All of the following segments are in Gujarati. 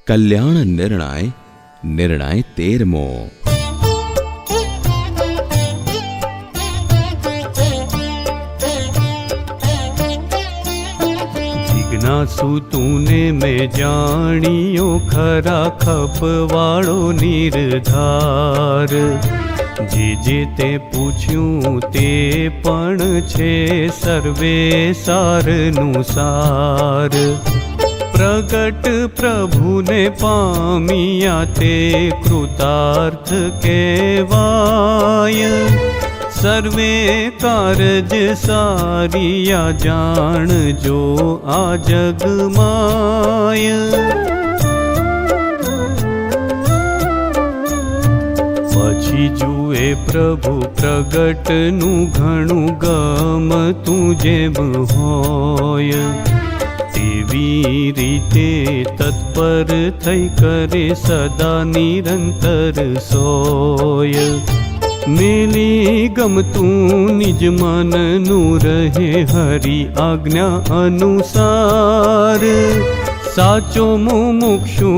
કલ્યાણ નિર્ણય નિર્ણય 13મો। जिज्ञासु तूने मैं जानियो खरा खपवाड़ो निर्धार। जे ते पूछ्યું તે પણ છે સર્વે સારનું સાર। પ્રગટ પ્રભુને પામ્યા તે કૃતાર્થ કહેવાય। સર્વે કારજ સારિયા જાણજો આ જગમાય। પછી જુએ પ્રભુ પ્રગટનું ઘણું ગમતું જેમ હોય। તેવી રીતે તત્પર થઈ કરે સદા નિરંતર સોય। મેલી ગમતું નિજ મનનું રહે હરિ આજ્ઞા અનુસાર। સાચો મુમુક્ષુ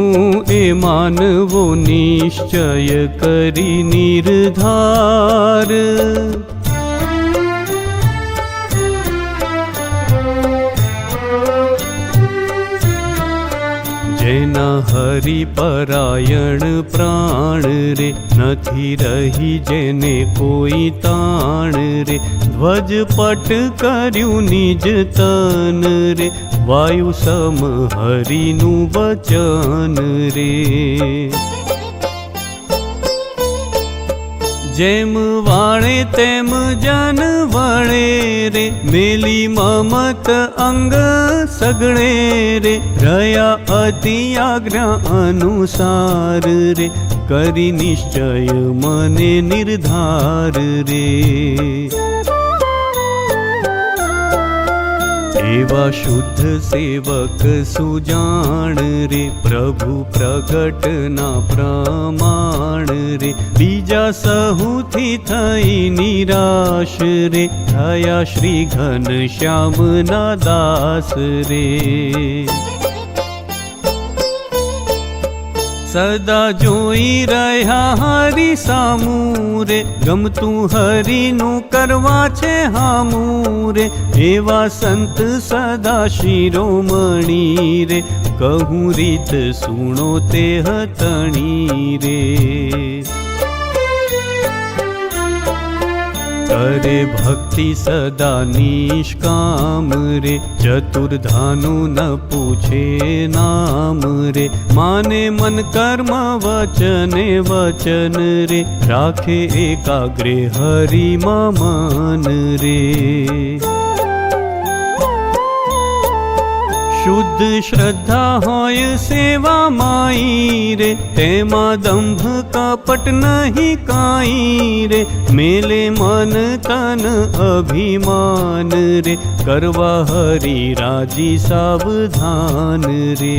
એ માનવો નિશ્ચય કરી નિર્ધાર। જેના હરિપરાયણ પ્રાણ રે નથી રહી જેને કોઈ તાણ રે। ધ્વજ પટ કર્યું નિજ તન રે વાયુ સમ હરિનું વચન રે। જેમ વાળે તેમ જન વળે રે મેલી મમત અંગ સગળે રે। રહ્યા અતિ આજ્ઞા અનુસાર રે કરી નિશ્ચય મને નિર્ધાર રે। એવા શુદ્ધ સેવક સુજાણ રે પ્રભુ પ્રગટના પ્રમાણ રે। બીજા સહુથી થઈ નિરાશ રે થયા શ્રી ઘનશ્યામના દાસ રે। સદા જોઈ રહ્યા હરિ સામું રે ગમતું હરિનું કરવા છે હામું રે। એવા સંત સદા શિરોમણી રે કહું રીત સુણો તે હતણી રે। કરે ભક્તિ સદા નિષ્કામ રે ચતુર્ધાનું ન પૂછે નામ રે। માને મન કર્મ વચને વચન રે રાખે એકાગ્રે હરિમાં મન રે। શુદ્ધ શ્રદ્ધા હોય સેવા માઈ રે તેમાં દંભ કપટ નહીં કાઈ રે। મેલે મન તન અભિમાન રે કરવા હરિ રાજી સાવધાન રે।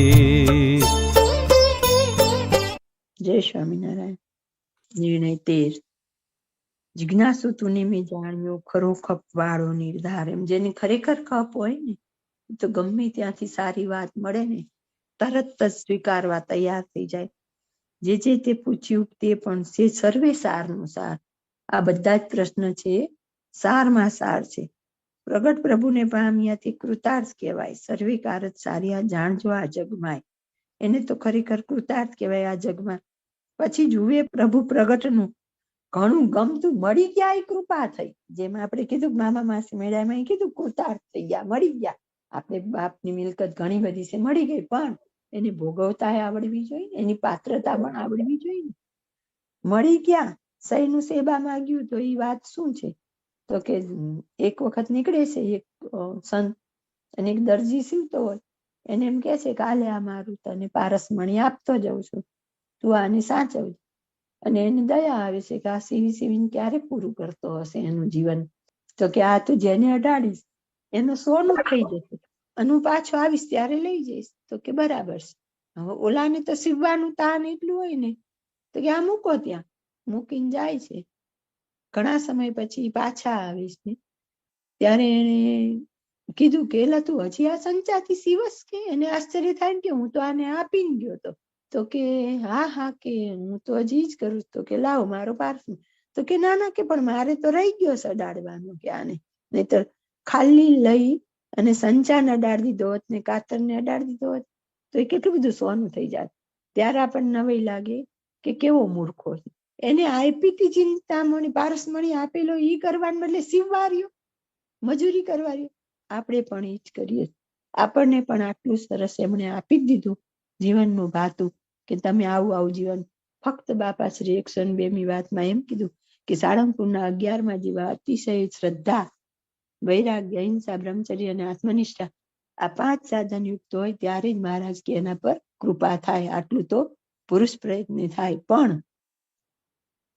જય સ્વામિનારાયણ। નિર્ણય 13। જિજ્ઞાસુ તુને મેં જાણ્યો ખરો ખપ વાળો નિર્ધાર। એમ જેની ખરેખર ખપ હોય ને તો ગમે ત્યાંથી સારી વાત મળે ને તરત જ સ્વીકારવા તૈયાર થઈ જાય। જે તે પૂછ્યું તે પણ છે સર્વે સારનું સાર। આ બધા જ પ્રશ્ન છે સારમાં સાર છે। પ્રગટ પ્રભુને પામ્યાથી કૃતાર્થ કહેવાય। સર્વે કારજ સારિયા જાણજો આ જગમાય। એને તો ખરેખર કૃતાર્થ કહેવાય આ જગમાં। પછી જુએ પ્રભુ પ્રગટનું ઘણું ગમતું મળી ગયા એ કૃપા થઈ। જેમ આપણે કીધું મામા માસી મેળામાં કીધું કૃતાર્થ થઈ ગયા મળી ગયા। આપણે બાપની મિલકત ઘણી બધી છે મળી ગઈ પણ એને ભોગવતા આવડવી જોઈએ એની પાત્રતા પણ આવડવી જોઈએ। મળી ગયા સહીનું સેવા માંગ્યું તો એ વાત શું છે તો કે એક વખત નીકળે છે એક સંત અને એક દરજી સીવતો હોય એને એમ કે છે કે આલે આ મારું તને પારસમણી આપતો જાઉં છું તું આને સાચવજે। અને એને દયા આવે છે કે આ સીવીને ક્યારે પૂરું કરતો હશે એનું જીવન। તો કે આ તું જેને અડાડીશ એનું સોનું થઈ જશે અને હું પાછો આવીશ ત્યારે લઈ જઈશ। તો કે બરાબર છે। હવે ઓલાને તો સીવવાનું તાન એટલું હોય ને તો કે આ મૂકો ત્યાં મૂકીને જાય છે। ઘણા સમય પછી પાછા આવીશ ને ત્યારે એને કીધું કે એલા તું હજી આ સંચાથી સીવસ કે એને આશ્ચર્ય થાય કે હું તો આને આપીને ગયો તો તો કે હા હા કે હું તો હજી જ કરું. તો કે લાવો મારો પાર્સલ. તો કે ના ના કે પણ મારે તો રહી ગયો સડાડવાનું કે આને, નહીતર ખાલી લઈ અને સંચાને અડાડી દીધો હોત ને કાતરને અડાડી દીધો હોત તો એ કેટલું બધું સોનું થઈ જાત. ત્યારે આપણને નવાઈ લાગે કે કેવો મૂર્ખો છે. એને આપી હતી ચિંતામણી, પારસમણી આપેલો ઈ કરવાને બદલે સીવવા રહ્યો, મજૂરી કરવા રહ્યો. આપણે પણ એ જ કરીએ. આપણને પણ આટલું સરસ એમણે આપી જ દીધું જીવનનું ભાતું કે તમે આવું આવું જીવન. ફક્ત બાપા શ્રી 102મી વાતમાં એમ કીધું કે સાળંગપુરના 11માં જેવા અતિશય શ્રદ્ધા, વૈરાગ્ય, અહિંસા, બ્રહ્મચર્ય અને આત્મનિષ્ઠા આ 5 સાધન યુક્ત હોય ત્યારે જ મહારાજ કે એના પર કૃપા થાય. આટલું તો પુરુષ પ્રયત્ન થાય. પણ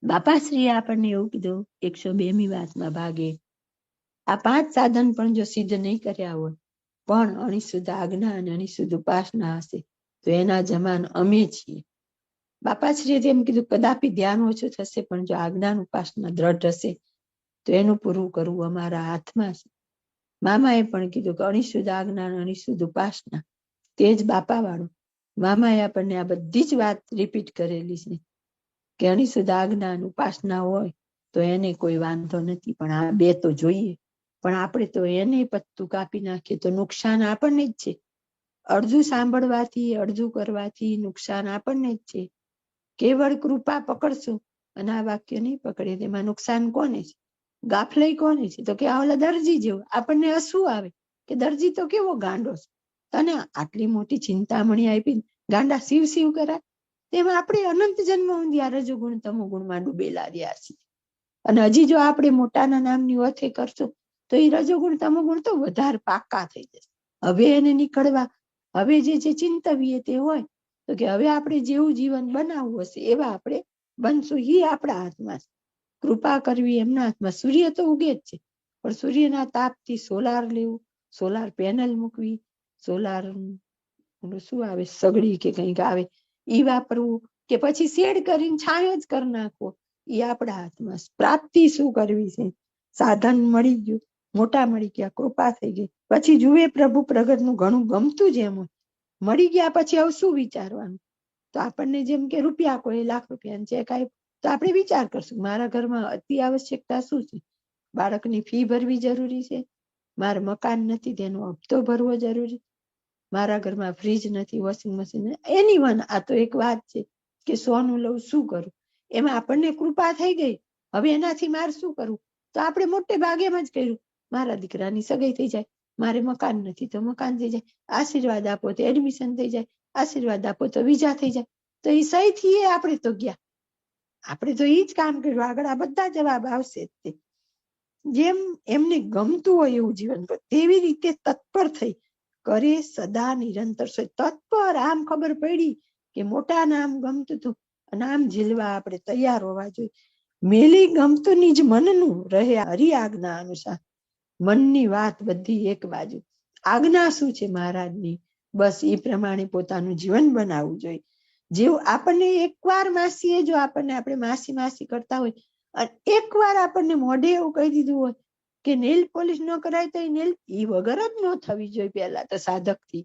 બાપાશ્રીએ આપણને એવું કીધું 102મી વાતમાં ભાગે આ 5 સાધન પણ જો સિદ્ધ નહીં કર્યા હોય પણ અણિશુદ્ધ આજ્ઞા અને અણિશુદ્ધ ઉપાસના હશે તો એના જમાન અમે છીએ. બાપાશ્રીએ એમ કીધું કદાપી ધ્યાન ઓછું થશે પણ જો આજ્ઞાન ઉપાસના દ્રઢ હશે તો એનું પૂરું કરવું અમારા હાથમાં છે. મામાએ પણ કીધું કે અણિશુદ્ધ આજ્ઞા અને અણિશુદ્ધ ઉપાસના તે જ બાપા વાળું. મામાએ આપણને આ બધી જ વાત રિપીટ કરેલી છે કે અણિશુદ્ધ આજ્ઞા અને ઉપાસના હોય તો એને કોઈ વાંધો નથી, પણ આ બે તો જોઈએ. પણ આપણે તો એને પત્તું કાપી નાખીએ તો નુકસાન આપણને જ છે. અડધું સાંભળવાથી, અડધું કરવાથી નુકસાન આપણને જ છે. કેવળ કૃપા પકડશું અને આ વાક્ય નહીં પકડે તેમાં નુકસાન કોને છે? ગાફલાઈ કોને છે? તો કે ઓલા દરજી જેવો. આપણને હસવું આવે કે દરજી તો કેવો ગાંડો છે, તને આટલી મોટી ચિંતામણી આપી ગાંડા શિવ શિવ કરાય. તેમાં આપણે અનંત જન્મ સુધી આ રજોગુણ તમોગુણમાં ડૂબેલા રહ્યા છીએ. અને હજી જો આપણે મોટાના નામની ઓથે કરશું તો એ રજોગુણ તમોગુણ તો વધારે પાકા થઈ જશે. હવે એને નીકળવા, હવે જે ચિંતવીએ તે હોય તો કે હવે આપણે જેવું જીવન બનાવવું હશે એવા આપણે બનશું. એ આપણા હાથમાં છે. કૃપા કરવી એમના હાથમાં. સૂર્ય તો ઉગે જ છે પણ સૂર્યના તાપથી સોલાર લેવું, સોલાર પેનલ મૂકવી, સોલાર શું આવે સગડી કે કંઈક આવે ઈ વાપરવું કે પછી શેડ કરીને છાંયો જ કરી નાખવો, એ આપણા હાથમાં. પ્રાપ્તિ શું કરવી છે? સાધન મળી ગયું, મોટા મળી ગયા, કૃપા થઈ ગઈ. પછી જુએ પ્રભુ પ્રગટનું ઘણું ગમતું જ એમ હોય. મળી ગયા પછી હવે શું વિચારવાનું? તો આપણને જેમ કે રૂપિયા કોઈ લાખ રૂપિયા ચેક આપ્યો તો આપણે વિચાર કરશું મારા ઘરમાં અતિ આવશ્યકતા શું છે? બાળકની ફી ભરવી જરૂરી છે, મારે મકાન નથી તેનો હપ્તો ભરવો જરૂરી, મારા ઘરમાં ફ્રીજ નથી, વોશિંગ મશીન. એની વન આ તો એક વાત છે કે સોનું લઉં શું કરું? એમાં આપણને કૃપા થઈ ગઈ. હવે એનાથી મારે શું કરવું? તો આપણે મોટે ભાગે એમ જ કર્યું મારા દીકરાની સગાઈ થઈ જાય, મારે મકાન નથી તો મકાન થઈ જાય, આશીર્વાદ આપો તો એડમિશન થઈ જાય, આશીર્વાદ આપો તો વિઝા થઈ જાય. તો એ સહી થી આપણે તો ગયા. આપણે તો એ જ કામ કર્યું. આગળ આ બધા જવાબ આવશે જ તે. જેમ એમને ગમતું હોય એવું જીવન તેવી રીતે તત્પર થઈ કરે સદા નિરંતર. તત્પર. આમ ખબર પડી કે મોટા નામ ગમતું હતું, નામ ઝીલવા આપણે તૈયાર હોવા જોઈએ. મેલી ગમતું નિજ મનનું રહે હરિ આજ્ઞા અનુસાર. મનની વાત બધી એક બાજુ, આજ્ઞા શું છે મહારાજની, બસ એ પ્રમાણે પોતાનું જીવન બનાવવું જોઈએ. જેવું આપણને એકવાર માસીએ જો આપણને આપણે માસી માસી કરતા હોય અને એકવાર આપણને મોઢે એવું કહી દીધું હોય કે નેલ પોલિશ ન કરાય તો નેલ ઈ વગર જ ન થવી જોઈએ પહેલા તો સાધકથી.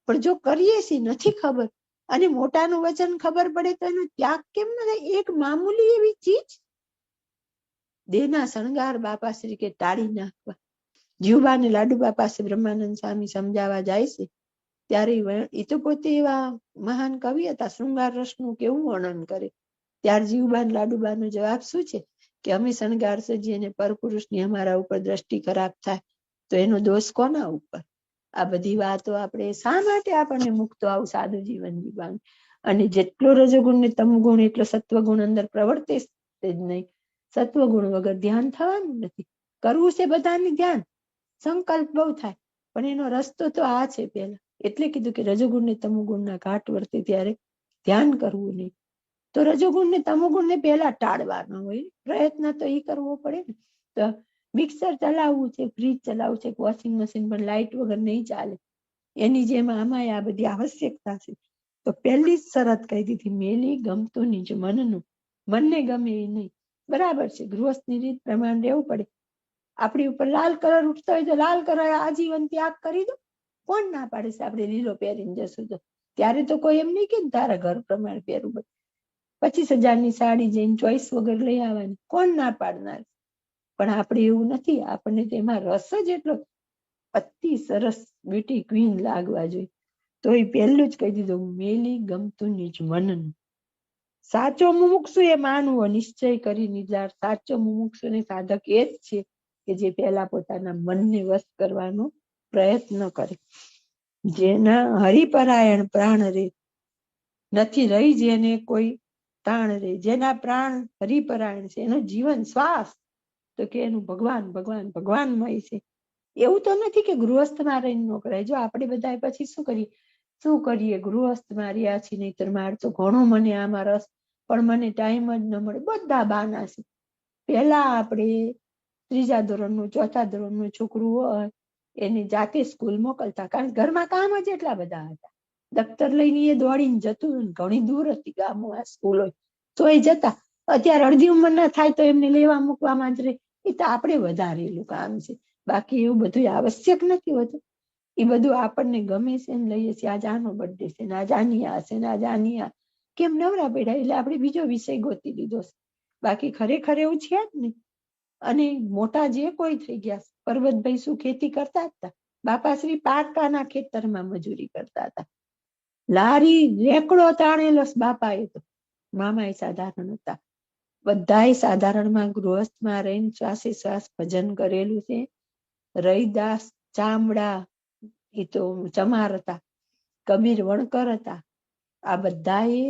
પણ જો કરીએ છીએ નથી ખબર અને મોટાનું વચન ખબર પડે તો એનો ત્યાગ કેમ ન થાય? એક મામૂલી એવી ચીજ દેહના શણગાર બાપાશ્રી કે ટાળી નાખવા. જીવબાને લાડુબા પાસે બ્રહ્માનંદ સ્વામી સમજાવવા જાય છે ત્યારે એ તો પોતે એવા મહાન કવિ હતા, શૃંગાર રસનું કેવું વર્ણન કરે. ત્યારે જીવબાન લાડુબાનો જવાબ શું છે કે અમે શણગાર સજીએ અને પરપુરુષની અમારા ઉપર દ્રષ્ટિ ખરાબ થાય તો એનો દોષ કોના ઉપર? આ બધી વાતો આપણે શા માટે આપણને મુક્તો આવું સાદું જીવન જીવવાનું? અને જેટલો રજોગુણ ને તમગુણ એટલો સત્વગુણ અંદર પ્રવર્તે જ નહીં. સત્વગુણ વગર ધ્યાન થવાનું નથી. કરવું છે બધાને ધ્યાન, સંકલ્પ બહુ થાય પણ એનો રસ્તો તો આ છે પેલા. એટલે કીધું કે રજોગુણ ને તમોગુણના ઘાટ વર્તે ત્યારે ધ્યાન કરવું નહીં. તો રજોગુણ ને તમોગુણ ને પેલા ટાળવાના હોય. પ્રયત્ન તો એ કરવો પડે ને. તો મિક્સર ચલાવવું છે, ફ્રીજ ચલાવવું છે, વોશિંગ મશીન પણ લાઈટ વગર નહીં ચાલે. એની જેમ આમાં આ બધી આવશ્યકતા છે. તો પહેલી જ શરત કહી દીધી મેલી ગમતું નિજ મનનું. મનને ગમે એ નહીં. બરાબર છે, ગૃહસ્થની રીત પ્રમાણે રહેવું પડે. આપણી ઉપર લાલ કલર ઉઠતો હોય તો લાલ કલર આજીવન ત્યાગ કરી દો. કોણ ના પાડે છે આપણે લીલો પહેરીને જશું તો? ત્યારે તો કોઈ એમ નહીં કે તારા ઘર પ્રમાણે પહેરવું, 25,000ની સાડી જઈને ચોઈસ વગર લઈ આવવાની, કોણ ના પાડનાર? પણ આપણે એવું નથી, આપણને તેમાં રસ જ એટલો, અતિ સરસ બ્યુટી ક્વીન લાગવા જોઈએ. તો એ પહેલું જ કહી દીધું, મેલી ગમતું નિજ મનનું. સાચો મુમુક્ષુ એ માનવો, નિશ્ચય કરી નિર્ધાર. સાચો મુમુક્ષુ ને સાધક એ જ છે કે જે પહેલા પોતાના મનને વશ કરવાનો પ્રયત્ન કરે. જેના હરિપરાયણ પ્રાણ રે, નથી રહી જેને કોઈ તાણ રે. જેના પ્રાણ હરિપરાયણ છે, એનું જીવન શ્વાસ તો કે એનું ભગવાન ભગવાન ભગવાનમય છે. એવું તો નથી કે ગૃહસ્થમાં રહીને ન કરાય. જો આપણે બધા પછી શું કરીએ, ગૃહસ્થમાં રહ્યા છીએ, નહીતર માર તો ઘણો મને આમાં રસ, પણ મને ટાઈમ જ ન મળે, બધા બાના છે. પહેલા આપણે 3જા ધોરણનું 4થા ધોરણનું છોકરું હોય એને જાતે સ્કૂલ મોકલતા, કારણ કે ઘરમાં કામ જ એટલા બધા હતા. દફતર લઈને એ દોડીને જતું, ઘણી દૂર હતી ગામમાં સ્કૂલ હોય તોય જતા. અત્યારે અડધી ઉંમરના થાય તો એમને લેવા મૂકવામાં જ રહે. એ તો આપણે વધારેલું કામ છે, બાકી એવું બધું આવશ્યક નથી હોતું. એ બધું આપણને ગમે છે ને લઈએ છીએ. આજ આનો બર્થડે છે ને આજ આની આ છે ને આજ આની આ, કેમ નવરા પડ્યા એટલે આપણે બીજો વિષય ગોતી લીધો છે. બાકી ખરેખર એવું છે જ નહીં. અને મોટા જે કોઈ થઈ ગયા, પરબતભાઈ શું ખેતી કરતા હતા? બાપાશ્રી પારકાના ખેતરમાં મજૂરી કરતા હતા. લારી રેકડો તાણેલો બાપાએ તો, મામા એ સાધારણ હતા. બધાય સાધારણમાં ગૃહસ્થમાં રહીને શ્વાસે શ્વાસ ભજન કરેલું છે. રૈદાસ ચામડા એ તો ચમાર હતા, કબીર વણકર હતા. આ બધાએ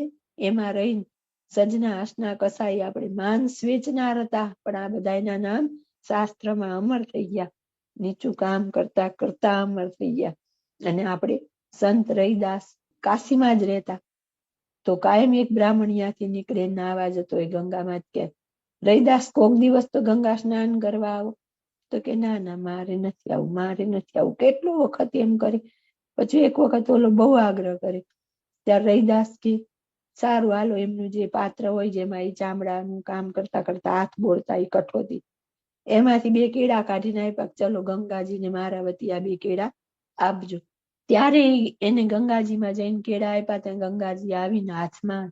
એમાં રહીને સજના હસના કસાઈ આપણે માંસ વેચનાર હતા, પણ આ બધાના નામ શાસ્ત્રમાં અમર થઈ ગયા. નીચું કામ કરતા કરતા અમર થઈ ગયા. અને આપણે સંત રૈદાસ કાશીમાં જ રહેતા, તો કાયમ એક બ્રાહ્મણિયાથી નીકળે નાવા જતો હોય ગંગામાં જ, કે રૈદાસ કોક દિવસ તો ગંગા સ્નાન કરવા આવો, તો કે ના ના મારે નથી આવું, મારે નથી આવું. કેટલું વખત એમ કરે, પછી એક વખત ઓલો બહુ આગ્રહ કરે, ત્યારે રૈદાસ કે સારું હાલો, એમનું જે પાત્ર હોય જેમાં એ ચામડાનું કામ કરતા કરતા હાથ બોળતા, એ કઠોતી, એમાંથી 2 કેળા કાઢીને આપ્યા, ચલો ગંગાજીને મારા વતી આ 2 કેળા આપજો. ત્યારે એને ગંગાજીમાં જઈને કેળા આપ્યા, ત્યાં ગંગાજી આવીને હાથમાં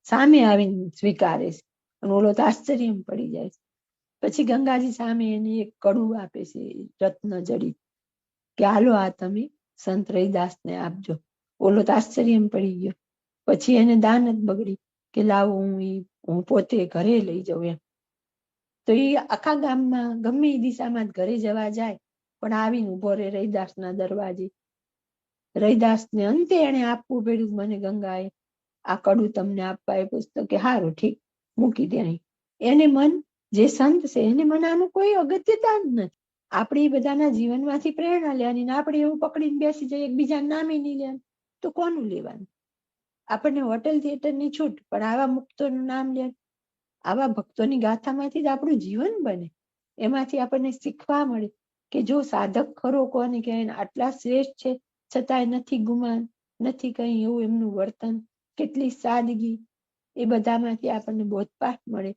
સામે આવીને સ્વીકારે છે. અને ઓલો તો આશ્ચર્ય પડી જાય છે. પછી ગંગાજી સામે એને એક કડું આપે છે, રત્ન જડિત, કે હાલો આ તમે સંત રૈદાસને આપજો. ઓલો તો આશ્ચર્ય પડી ગયો. પછી એને દાન જ બગડી કે લાવો હું પોતે ઘરે લઈ જાઉં એમ. તો એ આખા ગામમાં ગમે એ દિશામાં ઘરે જવા જાય, પણ આવીને ઉભો રહે રૈદાસના દરવાજે. રૈદાસને અંતે એને આપવું પડ્યું, મને ગંગાએ આ કડું તમને આપવા આપ્યું, તો કે હારું ઠીક, મૂકી દે અહીં. એને મન, જે સંત છે એને મન આનું કોઈ અગત્યતા જ નથી. આપણે એ બધાના જીવનમાંથી પ્રેરણા લેવાની, આપણે એવું પકડીને બેસી જઈએ એકબીજાના નામે નહીં લેવાનું, તો કોનું લેવાનું? આપણને હોટેલ થિયેટરની છૂટ, પણ આવા મુક્તોનું નામ લે, આવા ભક્તોની ગાથામાંથી જ આપણું જીવન બને. એમાંથી આપણને શીખવા મળે કે જો સાધક ખરો કોને કહેવાય, આટલા શ્રેષ્ઠ છે છતાંય નથી ગુમાન, નથી કઈ એવું એમનું વર્તન, કેટલી સાદગી, એ બધામાંથી આપણને બોધપાઠ મળે.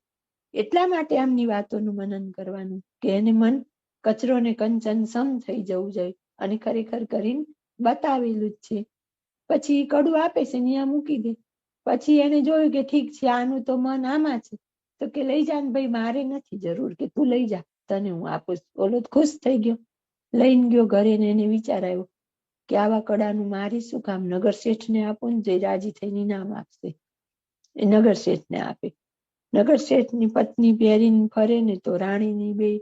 એટલા માટે આમની વાતોનું મનન કરવાનું, કે એને મન કચરો ને કંચન સમ થઈ જવું જોઈએ. અને ખરેખર કરીને બતાવેલું જ છે. પછી કડું આપે છે, ત્યાં મૂકી દે. પછી એને જોયું કે ઠીક છે, આનું તો મન આમાં છે, તો કે લઈ જા ને ભાઈ, મારે નથી જરૂર, કે તું લઈ જા, તને હું આપું. ઓલો ખુશ થઈ ગયો, લઈને ગયો ઘરે. ને એને વિચાર આવ્યો કે આવા કડાનું મારી શું કામ, નગર શેઠને આપું ને, જે રાજી થઈને ઇનામ આપશે. એ નગર શેઠને આપે. નગર શેઠની પત્ની પહેરીને ફરે ને, તો રાણીની 2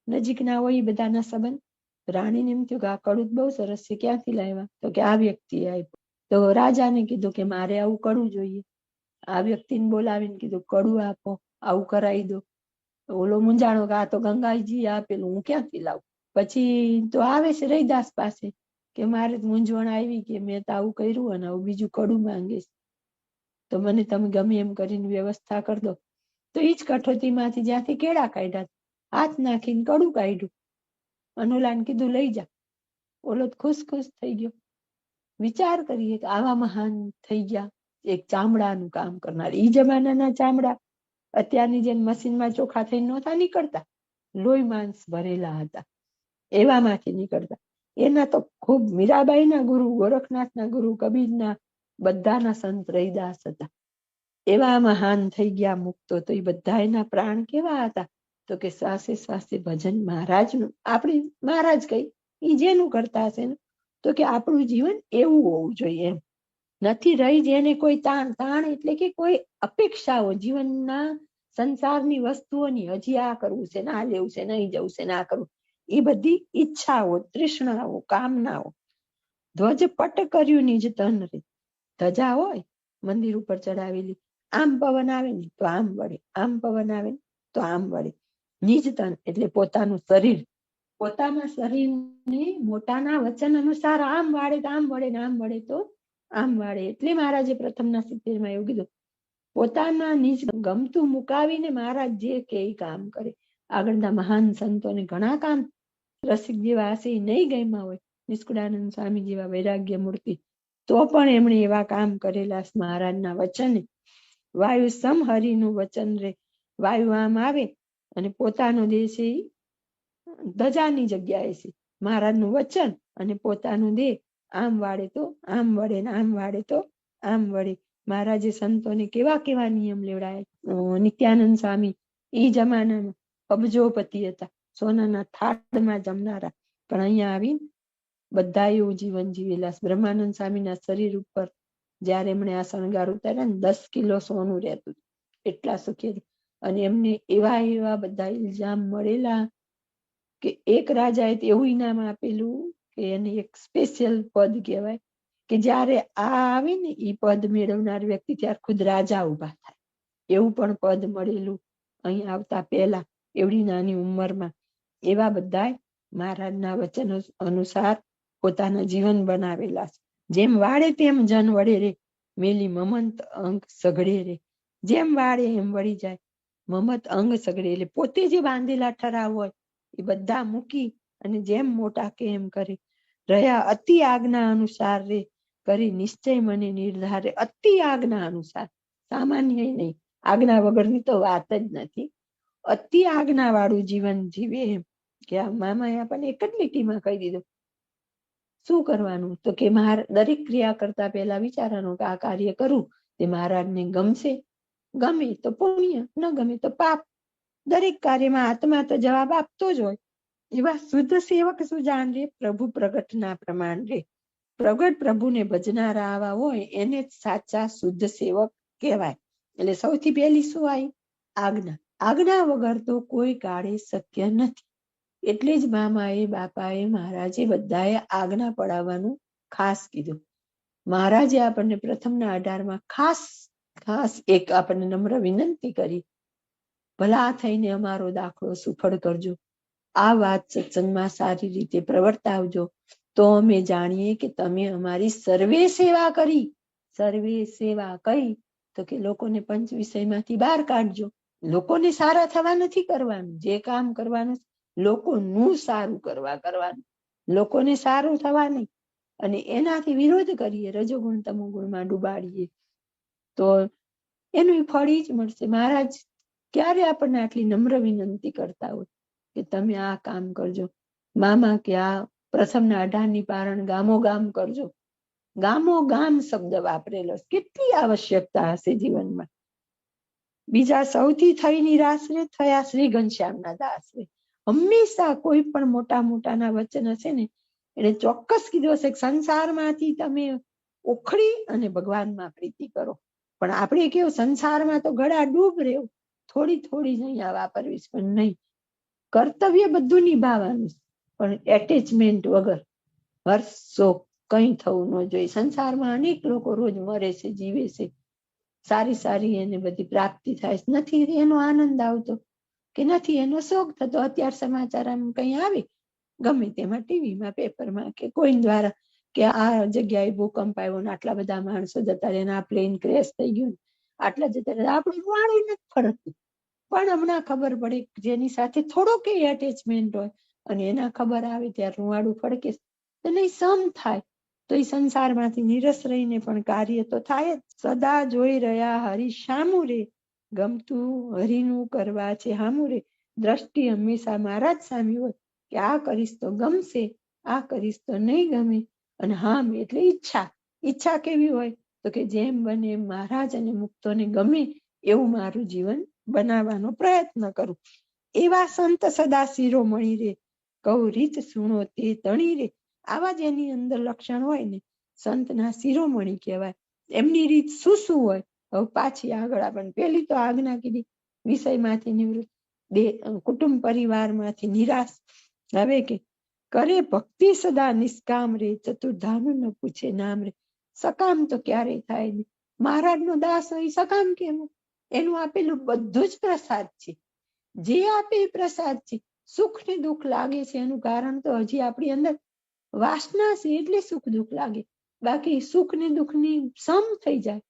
નજીકના હોય એ બધાના સંબંધ. રાણીને એમ થયું કે આ કડું બહુ સરસ છે, ક્યાંથી લાવ્યા? તો કે આ વ્યક્તિએ આપ્યું. તો રાજાને કીધું કે મારે આવું કડું જોઈએ. આ વ્યક્તિને બોલાવીને કીધું કડું આપો, આવું કરાવી દો. ઓલો મૂંઝાણો કે આ તો ગંગાજી આપેલું, હું ક્યાંથી લાવું? પછી તો આવે છે રૈદાસ પાસે, કે મારે મૂંઝવણ આવી કે મેં તો આવું કર્યું અને આવું બીજું કડું માંગે છે, તો મને તમે ગમે એમ કરીને વ્યવસ્થા કરી દો. તો એ જ કઠોતીમાંથી જ્યાંથી કેળા કાઢ્યા, હાથ નાખીને કડું કાઢ્યું, અનુલાને કીધું લઈ જા. ઓલો ખુશ થઈ ગયો. વિચાર કરીએ કે આવા મહાન થઈ ગયા, એક ચામડાનું કામ કરનાર. ઈ જમાનાના ચામડા અત્યારની જેમ મશીનમાં ચોખ્ખા થઈને નહોતા નીકળતા, લોહી માંસ ભરેલા હતા, એવામાંથી નીકળતા. એના તો ખૂબ મીરાબાઈના ગુરુ, ગોરખનાથના ગુરુ, કબીરના બધાના સંત રૈદાસ હતા, એવા મહાન થઈ ગયા મુક્તો. તો એ બધા એના પ્રાણ કેવા હતા? તો કે શ્વાસે શ્વાસે ભજન મહારાજનું. આપણે મહારાજ કઈ ઈ જેનું કરતા હશે ને, તો કે આપણું જીવન એવું હોવું જોઈએ એમ. નથી રહી જેને કોઈ તાણ. તાણ એટલે કે કોઈ અપેક્ષાઓ જીવનના સંસારની વસ્તુઓની, હજી આ કરવું છે ને, આ લેવું છે ને, અહીં જવું છે ને, આ કરવું, એ બધી ઈચ્છાઓ, તૃષ્ણાઓ, કામનાઓ. ધ્વજ પટ કર્યું નિજ તન રે. ધજા હોય મંદિર ઉપર ચડાવેલી, આમ પવન આવે ને તો આમ વળે, આમ પવન આવે ને તો આમ વળે. નિજ તન એટલે પોતાનું શરીર, પોતાના શરીરને મોટાના વચન અનુસાર આમ વાળે તો આમ વળે ને આમ વળે તો આમ વાળે. એટલે મહારાજે પ્રથમના 70 એવું કીધું, પોતાના નિજ ગમતું મુકાવીને મહારાજ જે કે એ કામ કરે. આગળના મહાન સંતોને ઘણા કામ રસિક જેવા હશે નહીં ગમ્યા હોય, નિષ્કુળાનંદ સ્વામી જેવા વૈરાગ્ય મૂર્તિ, તો પણ એમણે એવા કામ કરેલા મહારાજના વચને. વાયુ સમ હરિનું વચન રે. વાયુ આમ આવે અને પોતાનો દેહ છે ધજાની જગ્યાએ છે મહારાજનું વચન, અને પોતાનું દેહ આમ વાળે તો આમ વળે ને આમ વાળે તો આમ વળે. મહારાજે સંતોને કેવા કેવા નિયમ લેવડાયા. નિત્યાનંદ સ્વામી એ જમાનામાં અબજોપતિ હતા, સોનાના થાળમાં જમનારા, પણ અહીંયા આવી બધા એવું જીવન જીવેલા. બ્રહ્માનંદ સ્વામીના શરીર ઉપર જયારે એમણે આ શણગાર ઉતાર્યા ને 10 કિલો સોનું રહેતું, એટલા સુખી. અને એમને એવા એવા બધા ઇલ્ઝામ મળેલા કે એક રાજાએ એવું ઇનામ આપેલું કે એને એક સ્પેશિયલ પદ કહેવાય કે જયારે આ આવે ને એ પદ મેળવનાર વ્યક્તિ ત્યારે ખુદ રાજા ઉભા થાય, એવું પણ પદ મળેલું અહીં આવતા પહેલા, એવડી નાની ઉંમરમાં. એવા બધા મહારાજના વચન અનુસાર પોતાના જીવન બનાવેલા છે. જેમ વાળે તેમ જન વળે રે, મેલી મમંત અંગ સઘળે રે. જેમ વાળે એમ વળી જાય, મમત અંગ સઘળે એટલે પોતે જે બાંધેલા ઠરાવ હોય એ બધા મૂકી અને જેમ મોટા કે એમ કરે. રહ્યા અતિ આજ્ઞા અનુસાર રે, કરી નિશ્ચય મને નિર્ધારે. અતિ આજ્ઞા અનુસાર, સામાન્ય નહીં, આજ્ઞા વગરની તો વાત જ નથી. અતિ આજ્ઞા વાળું જીવન જીવે એમ. કે આ મામાએ આપણને એક જ લીટીમાં કહી દીધું શું કરવાનું. તો કે દરેક ક્રિયા કરતા પહેલા વિચારવાનું કે આ કાર્ય કરું તે મહારાજને ગમશે, ગમે તો પુણ્ય, ન ગમે તો પાપ. દરેક કાર્યમાં આત્મા તો જવાબ આપતો જ હોય. એવા શુદ્ધ સેવક શું જાણ રે, પ્રભુ પ્રગટના પ્રમાણ રે. પ્રગટ પ્રભુને ભજનારા આવા હોય એને જ સાચા શુદ્ધ સેવક કહેવાય. એટલે સૌથી પહેલી શું આવી? આજ્ઞા. આજ્ઞા વગર તો કોઈ કાળે શક્ય નથી. એટલે જ મામાએ, બાપાએ, મહારાજે બધાએ આજ્ઞા પડાવવાનું ખાસ કીધું. મહારાજે આપણને પ્રથમના 18માં ખાસ એક આપણને નમ્ર વિનંતી કરી, ભલા થઈને અમારો દાખલો સુફળ કરજો. આ વાત સત્સંગમાં સારી રીતે પ્રવર્તાવજો, તો અમે જાણીએ કે તમે અમારી સર્વે સેવા કરી. સર્વે સેવા કઈ? તો કે લોકોને પંચ વિષયમાંથી બહાર કાઢજો. લોકોને સારા થવા નથી કરવાનું, જે કામ કરવાનું લોકોનું સારું કરવાનું, લોકોને સારું થવા નહીં. અને એનાથી વિરોધ કરીએ, રજોગુણ તમોગુણમાં ડુબાડીએ, તો એનું ફળ જ મળશે. મહારાજ ક્યારે આપણને આટલી નમ્ર વિનંતી કરતા હોય કે તમે આ કામ કરજો. મામા કે આ પ્રથમના 18ની પારણ ગામો ગામ કરજો. ગામો ગામ શબ્દ વાપરેલો, કેટલી આવશ્યકતા હશે જીવનમાં. બીજા સૌથી થઈ નિરાશ રે, થયા શ્રી ઘનશ્યામના દાસ રે. હંમેશા કોઈ પણ મોટાના વચન હશે ને એટલે ચોક્કસ કીધું હશે કે સંસારમાંથી તમે ઉખડી અને ભગવાનમાં પ્રીતિ કરો. પણ આપણે કેવું, સંસારમાં તો ગળા ડૂબ રહેવું, થોડી જ અહીંયા વાપરવી, પણ નહીં. કર્તવ્ય બધું નિભાવવાનું, પણ એટેચમેન્ટ વગર વર્ષો કંઈ થવું ન જોઈએ. સંસારમાં અનેક લોકો રોજ મરે છે, જીવે છે, સારી એને બધી પ્રાપ્તિ થાય, નથી એનો આનંદ આવતો કે નથી એનો શોખ થતો. અત્યારે સમાચાર આમ કઈ આવે ગમે તેમાં, ટીવીમાં, પેપરમાં કે કોઈ દ્વારા કે આ જગ્યાએ ભૂકંપ આવ્યો ને આટલા બધા માણસો જતા રહ્યા, આ પ્લેન ક્રેશ થઈ ગયું, આટલા જતા રહ્યા, આપણું વાણી નથી ફરકતું. પણ હમણાં ખબર પડે, જેની સાથે થોડો કે એટેચમેન્ટ હોય અને એના ખબર આવે ત્યારે રૂવાડું ફડકે તો નહીં સમ થાય. તો એ સંસારમાંથી નિરસ રહીને પણ કાર્ય તો થાય જ. સદા જોઈ રહ્યા હરિ શામું રે, ગમતું હરિનું કરવા છે હામું રે. દ્રષ્ટિ હંમેશા મહારાજ સામી હોય કે આ કરીશ તો ગમશે, આ કરીશ તો નહીં ગમે. અને હામ એટલે ઈચ્છા કેવી હોય તો કે જેમ બને એમ મહારાજ અને મુક્તોને ગમે એવું મારું જીવન બનાવવાનો પ્રયત્ન કરું. એવા સંત સદા શિરોમણી રે, કહું રીત સુણો તે તણી રે. આવા જેની અંદર લક્ષણ હોય ને સંતના શિરોમણી કહેવાય. એમની રીત શું શું હોય? હવે પાછી આગળ આપણને પેલી તો આજ્ઞા કીધી, વિષયમાંથી નિવૃત્ત, કુટુંબ પરિવારમાંથી નિરાશ. હવે કે કરે ભક્તિ સદા નિષ્કામ રે, ચતુર્ધામ ન પૂછે નામ રે. સકામ તો ક્યારેય થાય નહીં. મહારાજનો દાસ હોય સકામ કેમ? એનું આપેલું બધું જ પ્રસાદ છે. જે આપે એ પ્રસાદ છે. સુખ ને દુઃખ લાગે છે એનું કારણ તો હજી આપણી અંદર વાસના છે એટલે સુખ દુઃખ લાગે. બાકી સુખ ને દુઃખ ની સમ થઈ જાય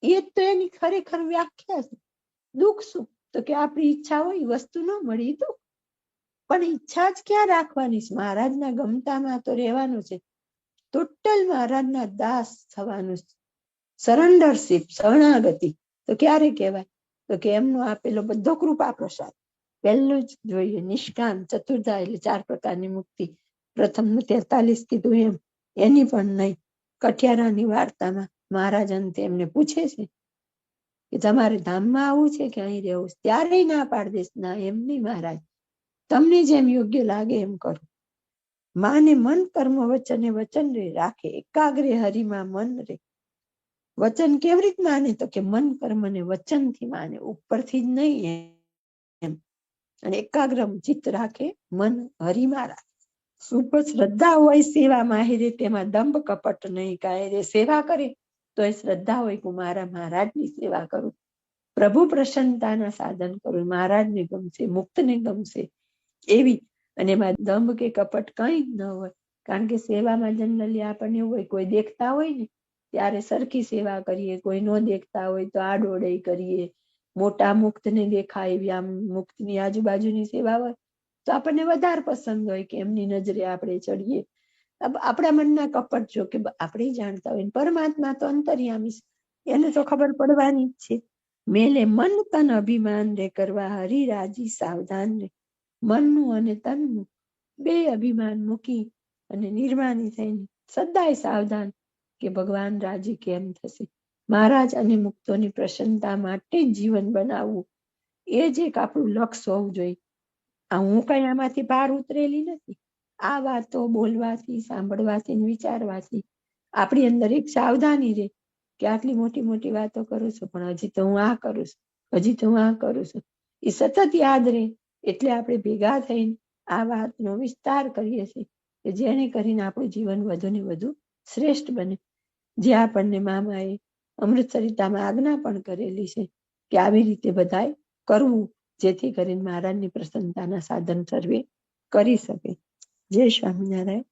એ જ તો એની ખરેખર વ્યાખ્યા છે. દુઃખ સુખ તો કે આપણી ઈચ્છા હોય વસ્તુ ન મળી તો, પણ ઈચ્છા જ ક્યાં રાખવાની છે? મહારાજના ગમતામાં તો રહેવાનું છે. ટોટલ મહારાજના દાસ થવાનું છે. સરેન્ડરશીપ, શરણાગતિ તો ક્યારે કહેવાય? તો કે એમનો આપેલો બધો કૃપા પ્રસાદ. પહેલું જ જોઈએ નિષ્કામ, ચતુર્ધા એટલે 4 પ્રકારની મુક્તિ. પ્રથમ 43 કીધું એમ, એની પણ નહીં. કઠિયારાની વાર્તામાં મહારાજ અંતે એમને પૂછે છે કે તમારે ધામમાં આવવું છે કે અહીં રહેવું? ત્યારે ના પાડી દેશ, ના એમ નહીં મહારાજ, તમને જેમ યોગ્ય લાગે એમ કરો. માને મન કર્મ વચન વચન રે રાખે, એકાગ્રે હરિમાં મન રે. વચન કેવી રીત માને? તો કે મન કર્મ ને વચન થી માને, ઉપરથી જ નહીં એમ. અને એકાગ્ર ચિત્ત રાખે, મન હરિમાં રાખે. શુભ શ્રદ્ધા હોય સેવા માહિરે, તેમાં દંભ કપટ નહીં કાંઈ રે. સેવા કરે તો એ શ્રદ્ધા હોય કે મારા મહારાજની સેવા કરું, પ્રભુ પ્રસન્નતાના સાધન કરું, મહારાજને ગમશે, મુક્તને ગમશે એવી. અને એમાં દંભ કે કપટ કઈ જ ન હોય. કારણ કે સેવામાં જનરલી આપણને એવું હોય, કોઈ દેખતા હોય ને ત્યારે સરખી સેવા કરીએ, કોઈ ન દેખતા હોય તો આડોડે કરીએ. મોટા મુક્તને દેખાય એવી આમ મુક્તની આજુબાજુની સેવા હોય તો આપણને વધારે પસંદ હોય કે એમની નજરે આપણે ચડીએ. આપણા મનના કપટ જો કે આપણે જાણતા હોય, પરમાત્મા તો અંતર્યામી છે, એને તો ખબર પડવાની જ છે. મેલે મન તન અભિમાન રે, કરવા હરી રાજી સાવધાન રે. મનનું અને તનનું બે અભિમાન મૂકી અને નિર્માની થઈને સદાય સાવધાન કે ભગવાન રાજી કેમ થશે. મહારાજ અને મુક્તોની પ્રસન્નતા માટે જ જીવન બનાવવું, એ જ એક આપણું લક્ષ્ય હોવું જોઈએ. હું કઈ આમાંથી બહાર ઉતરેલી નથી. આ વાતો બોલવાથી, સાંભળવાથી, વિચારવાથી આપણી અંદર એક સાવધાની રે કે આટલી મોટી મોટી વાતો કરું છું પણ હજી તો હું આ કરું છું, હજી તો હું આ કરું છું. એ સતત યાદ રહે. એટલે આપણે ભેગા થઈને આ વાતનો વિસ્તાર કરીએ છીએ કે જેને કરીને આપણું જીવન વધુ ને વધુ શ્રેષ્ઠ બને. જે આપણને મામાએ અમૃત સરિતામાં આજ્ઞા પણ કરેલી છે કે આવી રીતે બધાય કરવું, જેથી કરીને મહારાજની પ્રસન્નતાના સાધન સર્વે કરી શકે. જય સ્વામિનારાયણ.